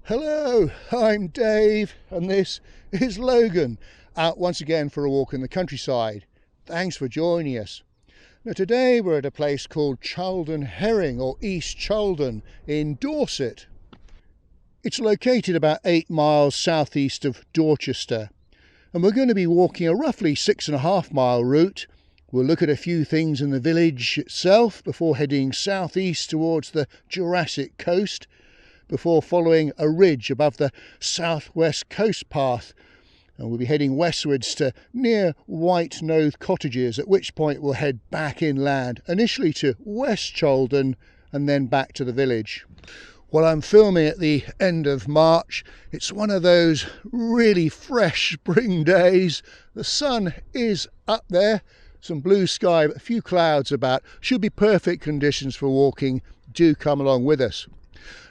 Hello, I'm Dave and this is Logan, out once again for a walk in the countryside. Thanks for joining us. Now today we're at a place called Chaldon Herring or East Chaldon in Dorset. It's located about 8 miles southeast of Dorchester, and we're going to be walking a roughly 6.5 mile route. We'll look at a few things in the village itself before heading southeast towards the Jurassic coast, before following a ridge above the southwest coast path, and we'll be heading westwards to near White Nose Cottages, at which point we'll head back inland, initially to West Chaldon and then back to the village. Well, I'm filming at the end of March. It's one of those really fresh spring days. The sun is up there, some blue sky, but a few clouds about. Should be perfect conditions for walking. Do come along with us.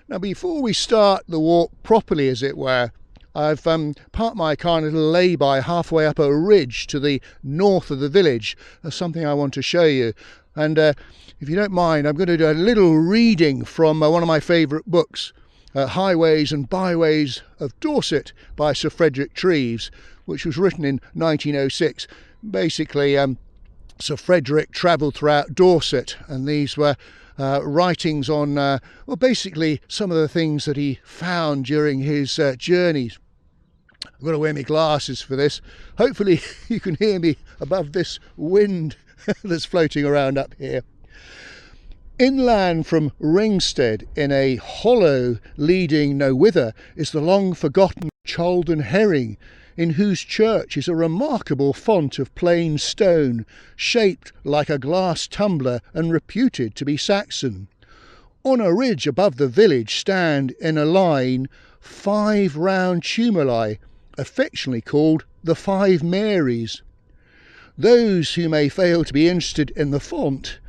Now, before we start the walk properly, as it were, I've parked my car in a little lay-by halfway up a ridge to the north of the village. That's something I want to show you. And if you don't mind, I'm going to do a little reading from one of my favourite books, Highways and Byways of Dorset by Sir Frederick Treves, which was written in 1906. Basically, Sir Frederick travelled throughout Dorset, and these were writings on, well, basically some of the things that he found during his journeys. I've got to wear my glasses for this. Hopefully you can hear me above this wind that's floating around up here. Inland from Ringstead, in a hollow leading nowhither, is the long forgotten Chaldon Herring, in whose church is a remarkable font of plain stone, shaped like a glass tumbler and reputed to be Saxon. On a ridge above the village stand in a line 5 round tumuli, affectionately called the 5 Marys. Those who may fail to be interested in the font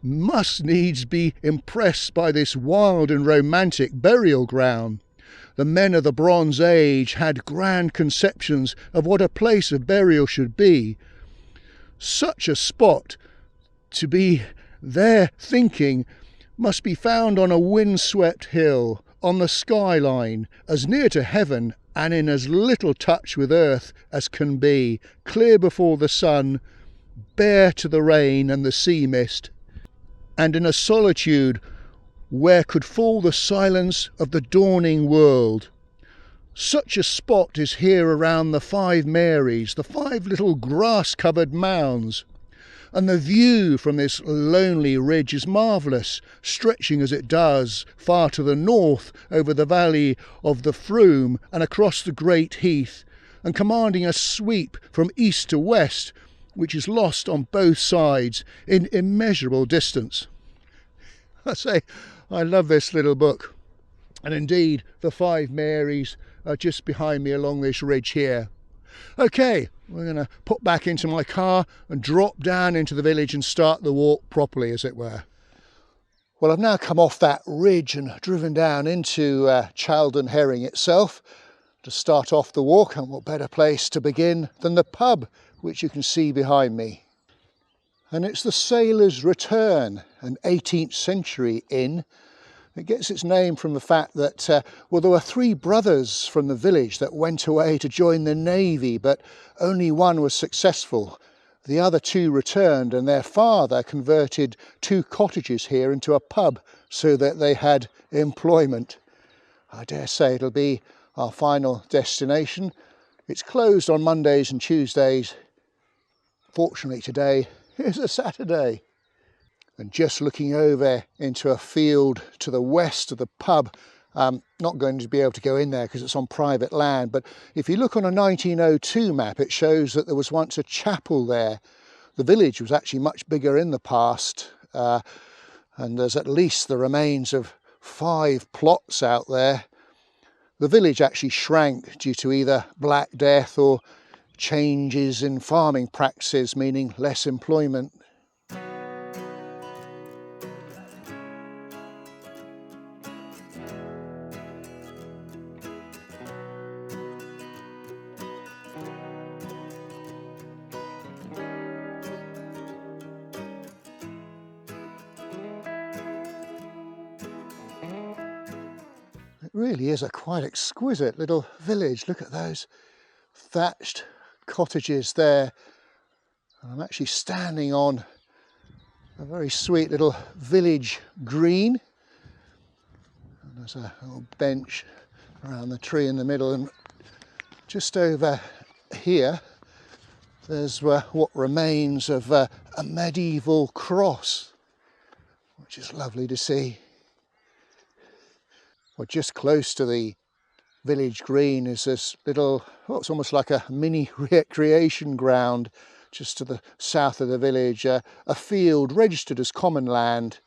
must needs be impressed by this wild and romantic burial ground. The men of the Bronze Age had grand conceptions of what a place of burial should be. Such a spot, to be their thinking, must be found on a wind-swept hill, on the skyline, as near to heaven and in as little touch with earth as can be, clear before the sun, bare to the rain and the sea mist, and in a solitude where could fall the silence of the dawning world. Such a spot is here around the 5 Marys, the 5 little grass-covered mounds, and the view from this lonely ridge is marvellous, stretching as it does far to the north over the valley of the Froom and across the great heath, and commanding a sweep from east to west, which is lost on both sides in immeasurable distance. I say, I love this little book, and indeed the 5 Marys are just behind me along this ridge here. Okay, we're going to put back into my car and drop down into the village and start the walk properly, as it were. Well, I've now come off that ridge and driven down into Chaldon Herring itself to start off the walk, and what better place to begin than the pub, which you can see behind me. And it's the Sailor's Return, an 18th century inn. It gets its name from the fact that, well, there were 3 brothers from the village that went away to join the navy, but only one was successful. The other 2 returned, and their father converted 2 cottages here into a pub so that they had employment. I dare say it'll be our final destination. It's closed on Mondays and Tuesdays. Fortunately today is a Saturday. And just looking over into a field to the west of the pub, I'm not going to be able to go in there because it's on private land, but if you look on a 1902 map, it shows that there was once a chapel there. The village was actually much bigger in the past, and there's at least the remains of 5 plots out there. The village actually shrank due to either Black Death or changes in farming practices, meaning less employment. really is a quite exquisite little village. Look at those thatched cottages there. I'm actually standing on a very sweet little village green. And there's a little bench around the tree in the middle, and just over here there's what remains of a medieval cross, which is lovely to see. Well, just close to the village green is this little, well, it's almost like a mini recreation ground just to the south of the village, a field registered as common land.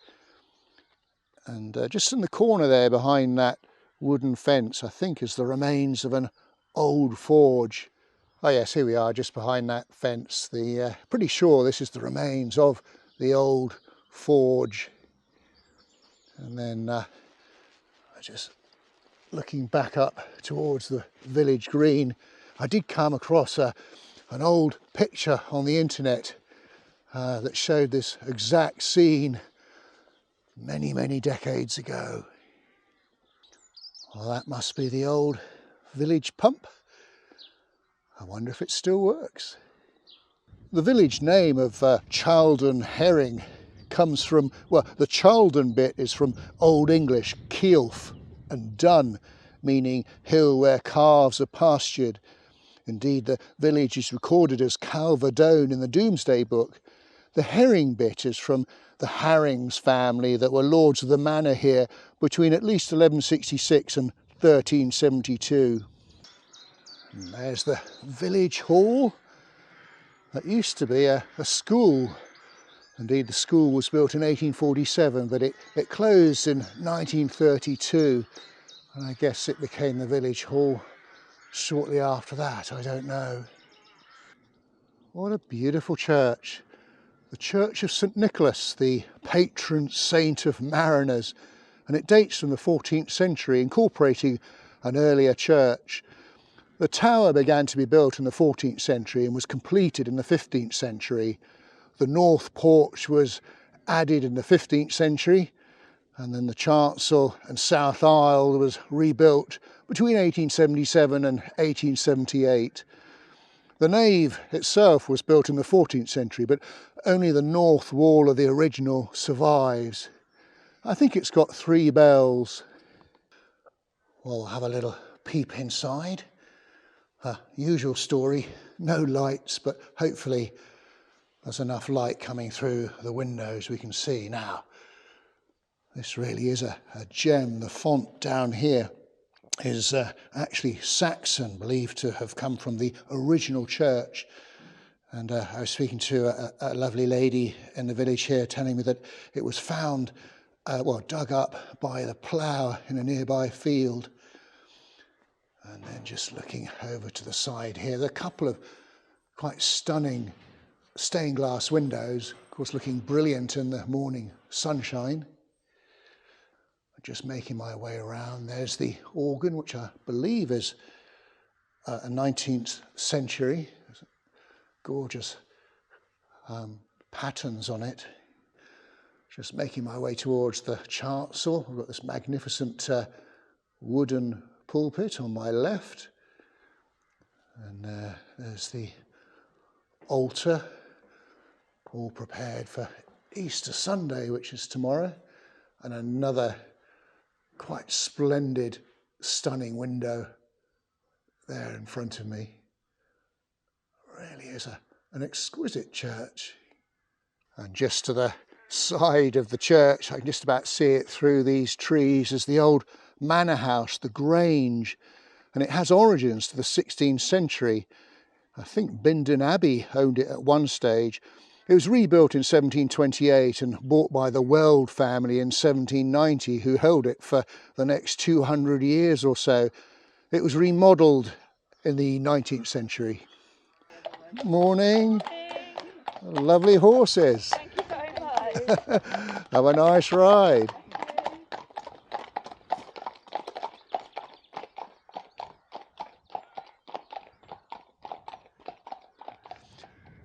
And just in the corner there behind that wooden fence, I think, is the remains of an old forge. Oh yes, here we are just behind that fence. Pretty sure this is the remains of the old forge. And then just looking back up towards the village green, I did come across an old picture on the internet that showed this exact scene many decades ago. Well, that must be the old village pump. I wonder if it still works. The village name of Chaldon Herring comes from, well, the Chaldon bit is from Old English Keelf and Dun, meaning hill where calves are pastured. Indeed, the village is recorded as Calverdone in the Domesday Book. The Herring bit is from the Herrings family that were lords of the manor here between at least 1166 and 1372. And there's the village hall. That used to be a school. Indeed, the school was built in 1847, but it closed in 1932. And I guess it became the village hall shortly after that, I don't know. What a beautiful church. The Church of St Nicholas, the patron saint of mariners. And it dates from the 14th century, incorporating an earlier church. The tower began to be built in the 14th century and was completed in the 15th century. The north porch was added in the 15th century, and then the chancel and south aisle was rebuilt between 1877 and 1878. The nave itself was built in the 14th century, but only the north wall of the original survives. I think it's got 3 bells. We'll have a little peep inside. Usual story, no lights, but hopefully there's enough light coming through the windows we can see. Now, this really is a gem. The font down here is actually Saxon, believed to have come from the original church. And I was speaking to a lovely lady in the village here telling me that it was found, dug up by the plough in a nearby field. And then just looking over to the side here, there are a couple of quite stunning stained glass windows, of course looking brilliant in the morning sunshine. Just making my way around, there's the organ, which I believe is a 19th century. Gorgeous patterns on it. Just making my way towards the chancel. I've got this magnificent wooden pulpit on my left, and there's the altar, all prepared for Easter Sunday, which is tomorrow, and another quite splendid, stunning window there in front of me. Really is an exquisite church. And just to the side of the church, I can just about see it through these trees, is the old manor house, the Grange, and it has origins to the 16th century. I think Bindon Abbey owned it at one stage. It was rebuilt in 1728 and bought by the Weld family in 1790, who held it for the next 200 years or so. It was remodelled in the 19th century. Morning. Lovely horses. Thank you very much. Have a nice ride.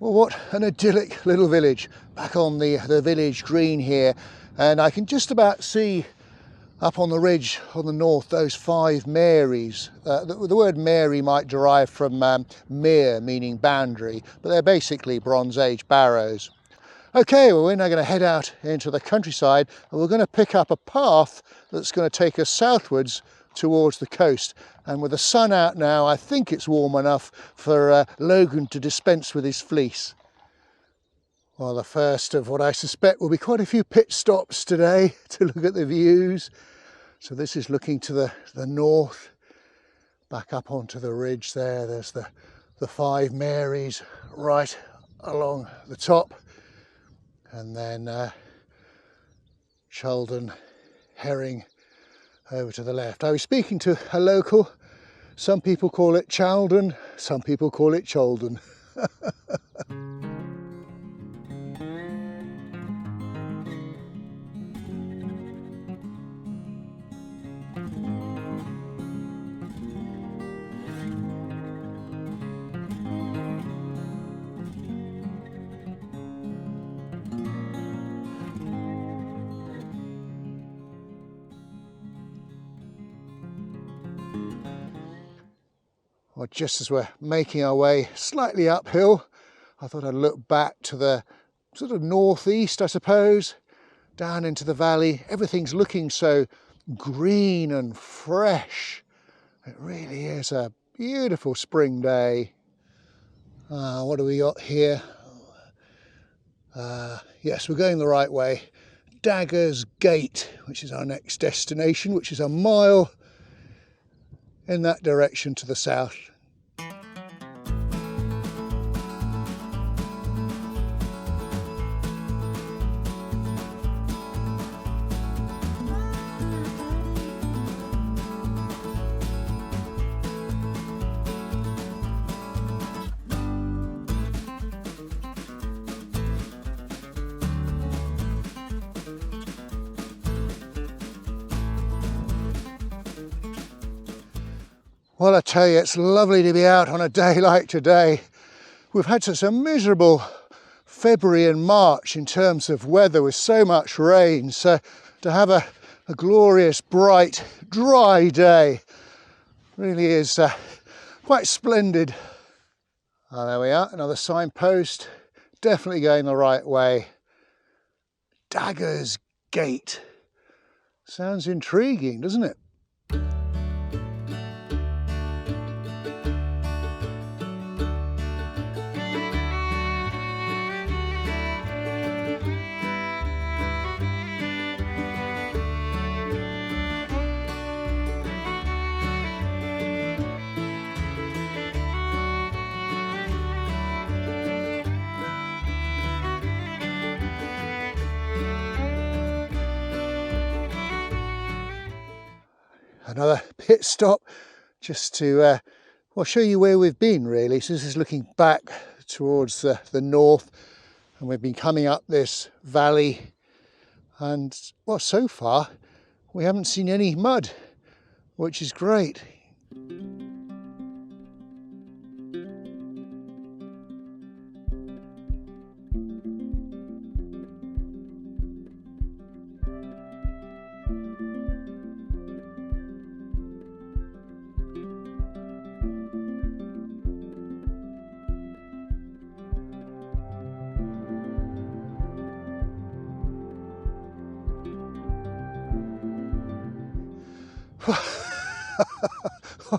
Well, what an idyllic little village. Back on the village green here, and I can just about see Up on the ridge on the north, those 5 Marys. The word Mary might derive from mere, meaning boundary, but they're basically Bronze Age barrows. Okay, well, we're now going to head out into the countryside and we're going to pick up a path that's going to take us southwards towards the coast. And with the sun out now, I think it's warm enough for Logan to dispense with his fleece. Well, the first of what I suspect will be quite a few pit stops today to look at the views. So this is looking to the north, back up onto the ridge there. There's the 5 Marys right along the top. And then Chaldon Herring over to the left. I was speaking to a local. Some people call it Chaldon, some people call it Chaldon. Well, just as we're making our way slightly uphill, I thought I'd look back to the sort of northeast, I suppose, down into the valley. Everything's looking so green and fresh. It really is a beautiful spring day. What do we got here? Yes, we're going the right way. Daggers Gate, which is our next destination, which is a mile in that direction to the south. Well, I tell you, it's lovely to be out on a day like today. We've had such a miserable February and March in terms of weather with so much rain. So to have a glorious, bright, dry day really is quite splendid. Oh, there we are, another signpost. Definitely going the right way. Daggers Gate. Sounds intriguing, doesn't it? Another pit stop just to well, show you where we've been really. So this is looking back towards the north, and we've been coming up this valley, and well, so far we haven't seen any mud, which is great.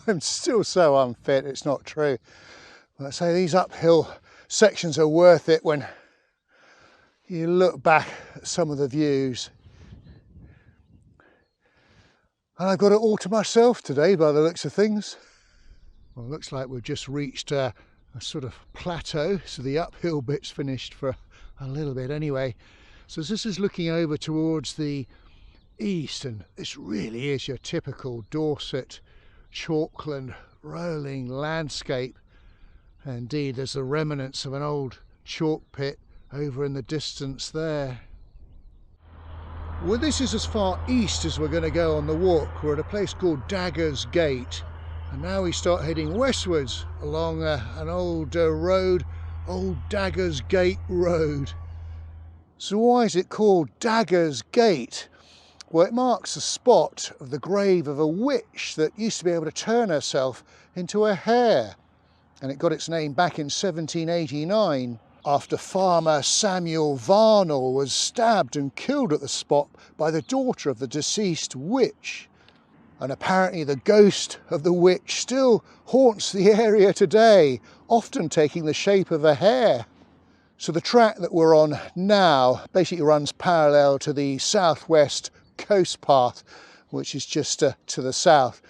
I'm still so unfit, it's not true. But I say these uphill sections are worth it when you look back at some of the views. And I've got it all to myself today by the looks of things. Well, it looks like we've just reached a sort of plateau, so the uphill bit's finished for a little bit anyway. So this is looking over towards the east, and this really is your typical Dorset chalkland rolling landscape. Indeed, there's the remnants of an old chalk pit over in the distance there. Well, this is as far east as we're going to go on the walk. We're at a place called Daggers Gate, and now we start heading westwards along an old road, old Daggers Gate Road. So why is it called Daggers Gate? Well, it marks the spot of the grave of a witch that used to be able to turn herself into a hare. And it got its name back in 1789 after farmer Samuel Varnell was stabbed and killed at the spot by the daughter of the deceased witch. And apparently the ghost of the witch still haunts the area today, often taking the shape of a hare. So the track that we're on now basically runs parallel to the southwest coast path, which is just to the south.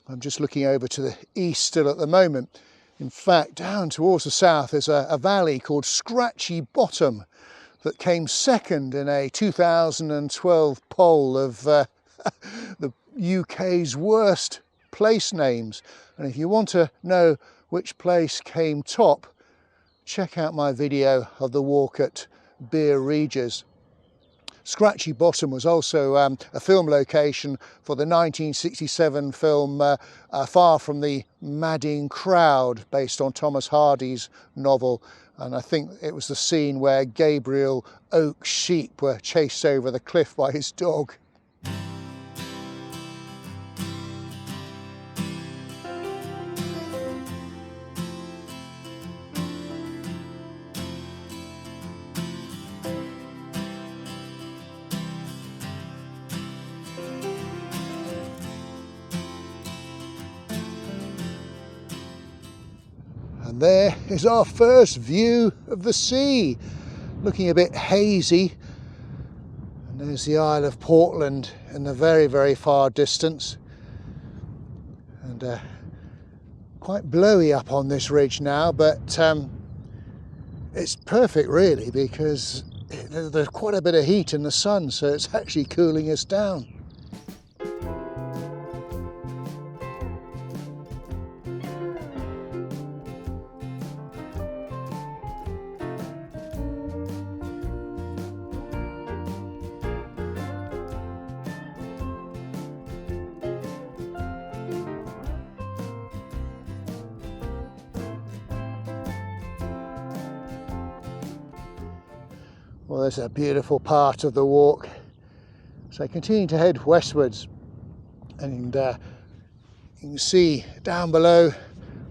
I'm just looking over to the east still at the moment. In fact, down towards the south is a valley called Scratchy Bottom that came second in a 2012 poll of the UK's worst place names. And if you want to know which place came top, check out my video of the walk at Beer Regis. Scratchy Bottom was also a film location for the 1967 film Far From the Madding Crowd, based on Thomas Hardy's novel. And I think it was the scene where Gabriel Oak's sheep were chased over the cliff by his dog. And there is our first view of the sea, looking a bit hazy. And there's the Isle of Portland in the very, very far distance. And quite blowy up on this ridge now, but it's perfect really, because there's quite a bit of heat in the sun, so it's actually cooling us down. Well, there's a beautiful part of the walk. So continue to head westwards, and you can see down below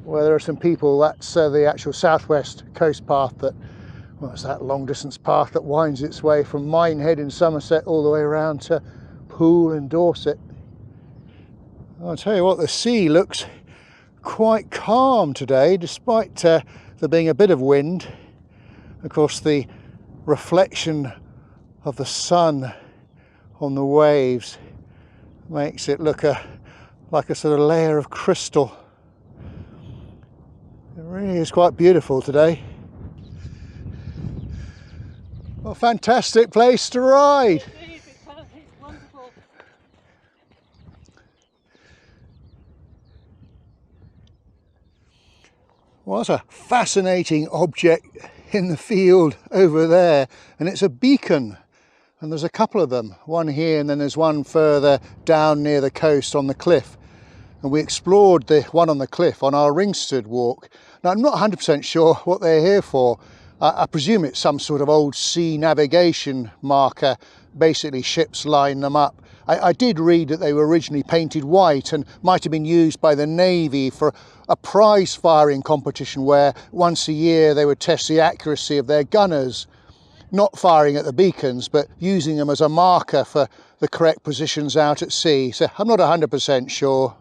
where there are some people. That's the actual southwest coast path that, well, it's that long distance path that winds its way from Minehead in Somerset all the way around to Poole in Dorset. I'll tell you what, the sea looks quite calm today, despite there being a bit of wind. Of course, the reflection of the sun on the waves makes it look like a sort of layer of crystal. It really is quite beautiful today. What a fantastic place to ride! It's wonderful. Well, that's a fascinating object in the field over there, and it's a beacon, and there's a couple of them, one here and then there's one further down near the coast on the cliff, and we explored the one on the cliff on our Ringsted walk. Now, I'm not 100% sure what they're here for. I presume it's some sort of old sea navigation marker, basically ships line them up. I did read that they were originally painted white and might have been used by the Navy for a prize firing competition where once a year they would test the accuracy of their gunners, not firing at the beacons but using them as a marker for the correct positions out at sea. So I'm not 100% sure.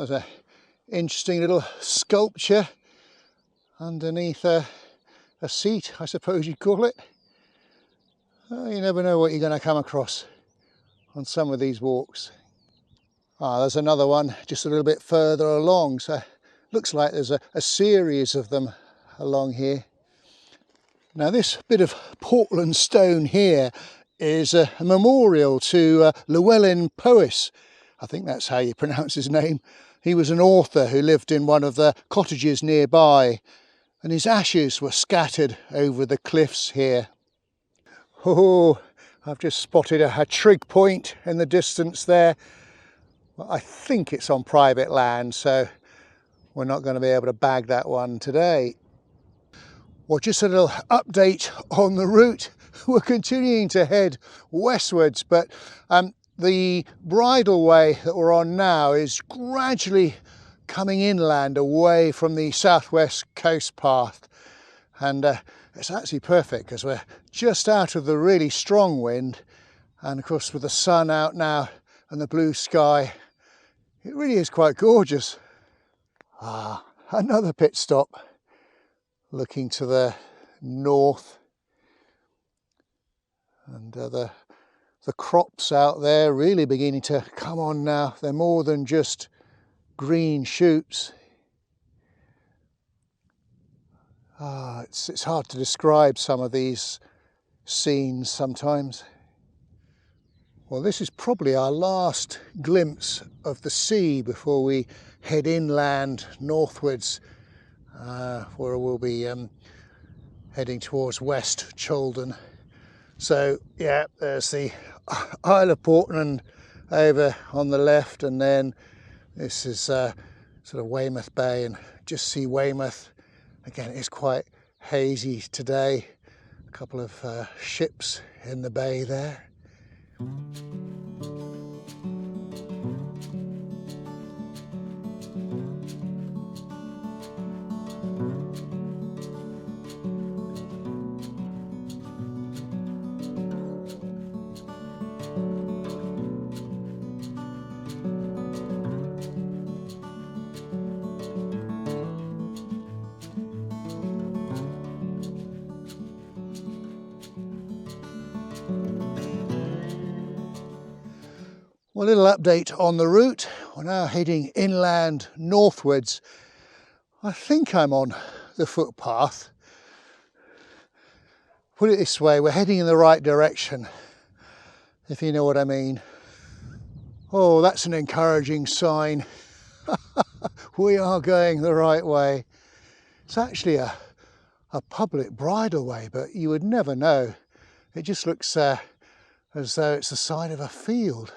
There's an interesting little sculpture underneath a seat, I suppose you'd call it. You never know what you're going to come across on some of these walks. There's another one just a little bit further along, so looks like there's a series of them along here. Now, this bit of Portland stone here is a memorial to Llewellyn Powys, I think that's how you pronounce his name. He was an author who lived in one of the cottages nearby, and his ashes were scattered over the cliffs here. Oh, I've just spotted a trig point in the distance there. Well, I think it's on private land, so we're not going to be able to bag that one today. Well, just a little update on the route. We're continuing to head westwards, but the bridleway that we're on now is gradually coming inland away from the southwest coast path, and it's actually perfect because we're just out of the really strong wind, and of course with the sun out now and the blue sky, it really is quite gorgeous. Another pit stop looking to the north, and the crops out there really beginning to come on now. They're more than just green shoots. It's hard to describe some of these scenes sometimes. Well, this is probably our last glimpse of the sea before we head inland northwards, where we'll be heading towards West Chaldon. So yeah, there's the Isle of Portland over on the left, and then this is sort of Weymouth Bay, and just see Weymouth. Again, it's quite hazy today. A couple of ships in the bay there. Well, a little update on the route. We're now heading inland northwards. I think I'm on the footpath. Put it this way, we're heading in the right direction, if you know what I mean. Oh, that's an encouraging sign. We are going the right way. It's actually a public bridleway, but you would never know. It just looks as though it's the side of a field.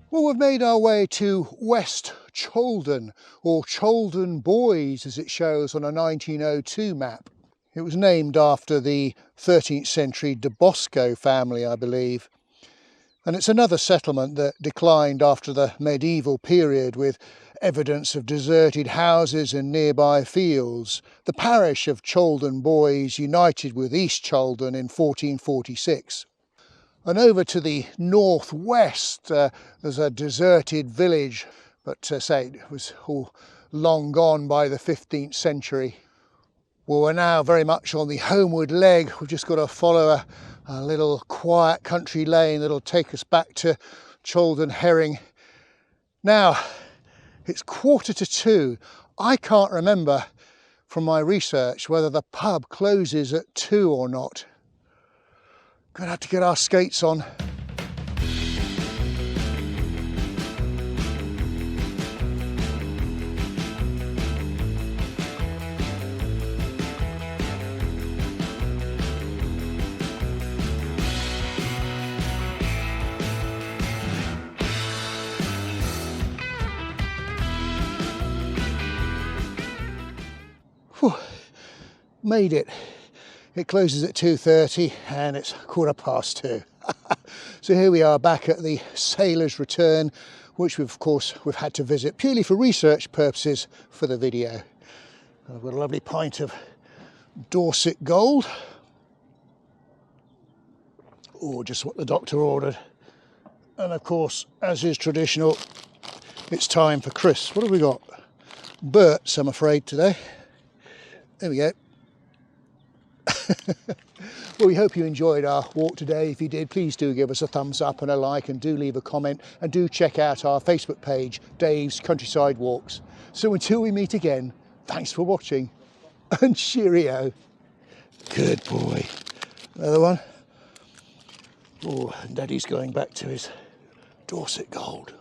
Well, we've made our way to West Chaldon, or Chaldon Boys as it shows on a 1902 map. It was named after the 13th century de Bosco family, I believe. And it's another settlement that declined after the medieval period, with evidence of deserted houses and nearby fields. The parish of Chaldon Boys united with East Chaldon in 1446. And over to the northwest, there's a deserted village, but say it was all long gone by the 15th century. Well, we're now very much on the homeward leg. We've just got to follow a little quiet country lane that'll take us back to Chaldon Herring. Now, it's 1:45. I can't remember from my research whether the pub closes at 2 or not. Gonna have to get our skates on. Whew, made it. It closes at 2:30 and it's 2:15. So here we are back at the Sailor's Return, which we've had to visit purely for research purposes for the video. I've got a lovely pint of Dorset Gold. Oh, just what the doctor ordered. And of course, as is traditional, it's time for Chris. What have we got? Birds, I'm afraid, today. There we go. Well, we hope you enjoyed our walk today. If you did, please do give us a thumbs up and a like, and do leave a comment, and do check out our Facebook page, Dave's Countryside Walks. So until we meet again, thanks for watching, and cheerio. Good boy. Another one. Oh, and Daddy's going back to his Dorset gold.